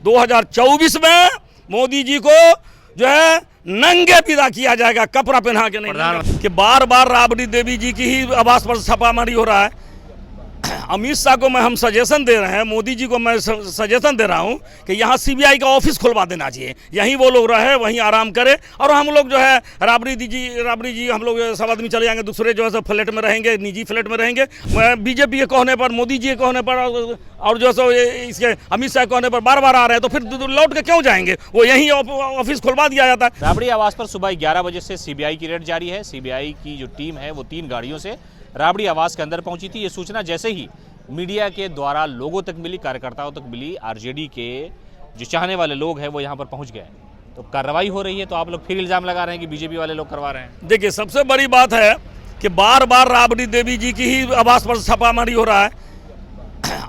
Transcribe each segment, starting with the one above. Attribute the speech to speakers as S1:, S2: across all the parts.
S1: 2024 में मोदी जी को जो है नंगे विदा किया जाएगा, कपड़ा पहना के नहीं। कि बार बार राबड़ी देवी जी की ही आवास पर छापामारी हो रहा है। अमित शाह को हम सजेशन दे रहे हैं, मोदी जी को मैं सजेशन दे रहा हूं कि यहाँ सीबीआई का ऑफिस खुलवा देना चाहिए, यहीं वो लोग रहे, वहीं आराम करें। और हम लोग जो है राबड़ी जी हम लोग सब आदमी चले जाएंगे, दूसरे जो है सब फ्लैट में रहेंगे, निजी फ्लैट में रहेंगे। बीजेपी के कहने पर, मोदी जी के कहने पर और जो है इसके अमित शाह के कहने पर बार बार आ रहे हैं, तो फिर लौट के क्यों जाएंगे? वो यहीं ऑफिस खुलवा दिया जाता है।
S2: राबड़ी आवास पर सुबह 11 बजे से सीबीआई की रेड जारी है। सीबीआई की जो टीम है वो 3 गाड़ियों से राबड़ी आवास के अंदर पहुंची थी। ये सूचना जैसे ही मीडिया के द्वारा लोगों तक मिली, कार्यकर्ताओं तक मिली, आरजेडी के जो चाहने वाले लोग हैं वो यहाँ पर पहुंच गए। तो कार्रवाई हो रही है, तो आप लोग फिर इल्जाम लगा रहे हैं कि बीजेपी वाले लोग करवा रहे हैं।
S1: देखिए, सबसे बड़ी बात है कि बार बार राबड़ी देवी जी की ही आवास पर छापामारी हो रहा है।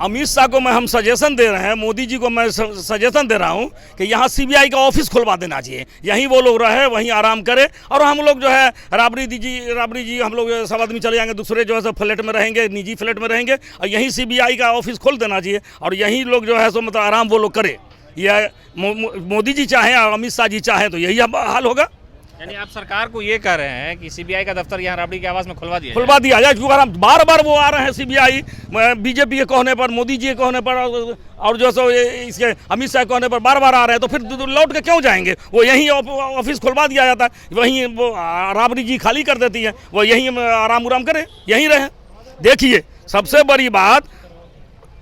S1: अमित शाह को हम सजेशन दे रहे हैं, मोदी जी को मैं सजेशन दे रहा हूं कि यहाँ सीबीआई का ऑफिस खुलवा देना चाहिए, यहीं वो लोग रहे, वहीं आराम करें। और हम लोग जो है राबड़ी जी हम लोग सब आदमी चले जाएंगे, दूसरे जो है सब फ्लैट में रहेंगे, निजी फ्लैट में रहेंगे। और यहीं सीबीआई का ऑफिस खोल देना चाहिए और यहीं लोग जो है सो मतलब आराम वो लोग करें। यह मोदी जी चाहें और अमित शाह जी चाहें तो यही हाल होगा।
S2: यानी आप सरकार को ये कह रहे हैं कि सीबीआई का दफ्तर यहाँ राबड़ी के आवास में खुलवा दिया
S1: जाए। क्योंकि बार बार वो आ रहे हैं सीबीआई, बीजेपी के कहने पर, मोदी जी के कहने पर और जो है इसके अमित शाह के कहने पर बार बार आ रहे हैं, तो फिर लौट के क्यों जाएंगे? वो यहीं ऑफिस खुलवा दिया जाता है, वहीं वो राबड़ी जी खाली कर देती है, वो यहीं आराम उराम करें, यहीं रहें। देखिए, सबसे बड़ी बात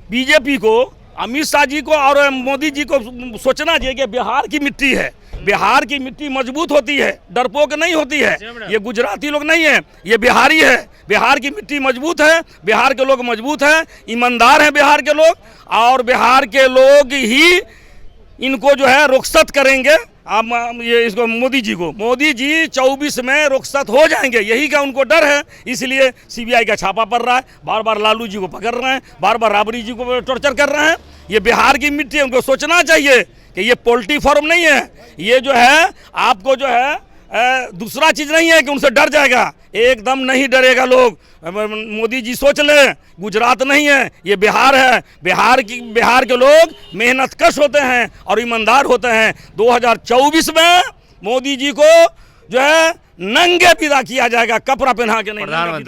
S1: बीजेपी को, अमित शाह जी को और मोदी जी को सोचना चाहिए कि बिहार की मिट्टी है, बिहार की मिट्टी मजबूत होती है, डरपोक नहीं होती है। ये गुजराती लोग नहीं है, ये बिहारी है। बिहार की मिट्टी मजबूत है, बिहार के लोग मजबूत हैं, ईमानदार हैं बिहार के लोग, और बिहार के लोग ही इनको जो है रुखसत करेंगे। आप ये इसको मोदी जी 24 में रुखसत हो जाएंगे, यही का उनको डर है। इसलिए सीबीआई का छापा पड़ रहा है, बार बार लालू जी को पकड़ रहे हैं, बार बार राबड़ी जी को टॉर्चर कर रहे हैं। ये बिहार की मिट्टी है, उनको सोचना चाहिए कि ये पोल्ट्री फार्म नहीं है। ये जो है आपको जो है दूसरा चीज नहीं है कि उनसे डर जाएगा, एकदम नहीं डरेगा लोग। मोदी जी सोच ले, गुजरात नहीं है, ये बिहार है। बिहार के लोग मेहनतकश होते हैं और ईमानदार होते हैं। 2024 में मोदी जी को जो है नंगे विदा किया जाएगा, कपड़ा पहना के नहीं।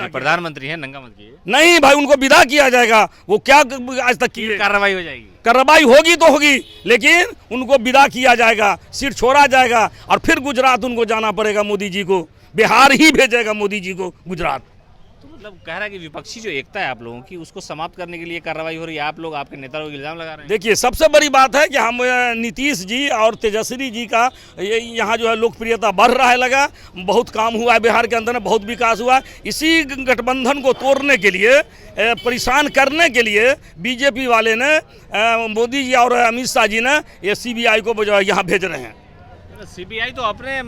S2: प्रधानमंत्री है, नंगा मत कीजिए।
S1: नहीं भाई, उनको विदा किया जाएगा। वो क्या आज तक की
S2: कार्रवाई हो जाएगी?
S1: कार्रवाई होगी तो होगी, लेकिन उनको विदा किया जाएगा, सीट छोड़ा जाएगा और फिर गुजरात उनको जाना पड़ेगा। मोदी जी को बिहार ही भेजेगा, मोदी जी को गुजरात।
S2: तो मतलब कह रहा है कि विपक्षी जो एकता है आप लोगों की, उसको समाप्त करने के लिए कार्रवाई हो रही है। आप लोग, आपके नेता लोग इल्जाम लगा रहे हैं।
S1: देखिए, सबसे बड़ी बात है कि हम नीतीश जी और तेजस्वी जी का यहाँ जो है लोकप्रियता बढ़ रहा है, लगा बहुत काम हुआ है बिहार के अंदर में, बहुत विकास हुआ है। इसी गठबंधन को तोड़ने के लिए, परेशान करने के लिए बीजेपी वाले ने, मोदी जी और अमित शाह जी ने ये सीबीआई को जो है यहाँ भेज रहे हैं।
S2: सीबीआई तो अपने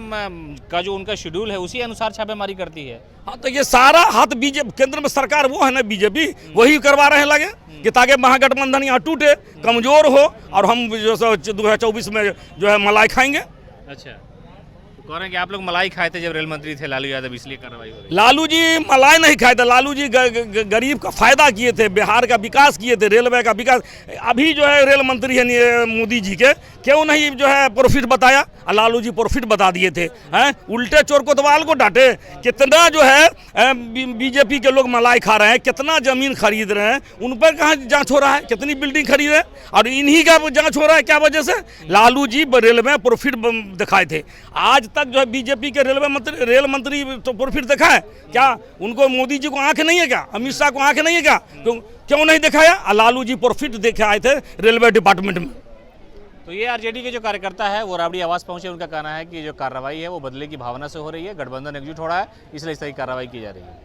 S2: का जो उनका शेड्यूल है उसी अनुसार छापेमारी करती है।
S1: हाँ, तो ये सारा हाथ बीजेपी, केंद्र में सरकार वो है ना बीजेपी, वही करवा रहे लगे कि ताकि महागठबंधन यहाँ टूटे, कमजोर हो और हम जो 2024 में जो है मलाई खाएंगे।
S2: अच्छा, तो कह रहे हैं कि आप लोग मलाई खाए थे जब रेल मंत्री थे लालू यादव, इसलिए कार्रवाई हो रही है।
S1: लालू जी मलाई नहीं खाए थे, लालू जी गरीब का फायदा किए थे, बिहार का विकास किए थे, रेलवे का विकास। अभी जो है रेल मंत्री है मोदी जी के, क्यों नहीं जो है प्रॉफिट बताया? लालू जी प्रॉफिट बता दिए थे। हैं, उल्टे चोर कोतवाल को डांटे। कितना जो है बीजेपी के लोग मलाई खा रहे हैं, कितना जमीन खरीद रहे हैं, उन पर कहाँ जांच हो रहा है? कितनी बिल्डिंग खरीद है और इन्हीं का जांच हो रहा है। क्या वजह से? लालू जी रेलवे में प्रॉफिट दिखाए थे। आज तक जो है बीजेपी के रेल मंत्री तो प्रॉफिट दिखाए क्या? उनको मोदी जी को आंख नहीं है क्या? अमित शाह को आंख नहीं है क्या? क्यों नहीं दिखाया? लालू जी प्रॉफिट दिखाए थे रेलवे डिपार्टमेंट में।
S2: तो ये आरजेडी के जो कार्यकर्ता है वो राबड़ी आवास पहुंचे, उनका कहना है कि जो कार्रवाई है वो बदले की भावना से हो रही है, गठबंधन एकजुट हो रहा है, इसलिए इस तरह की कार्रवाई की जा रही है।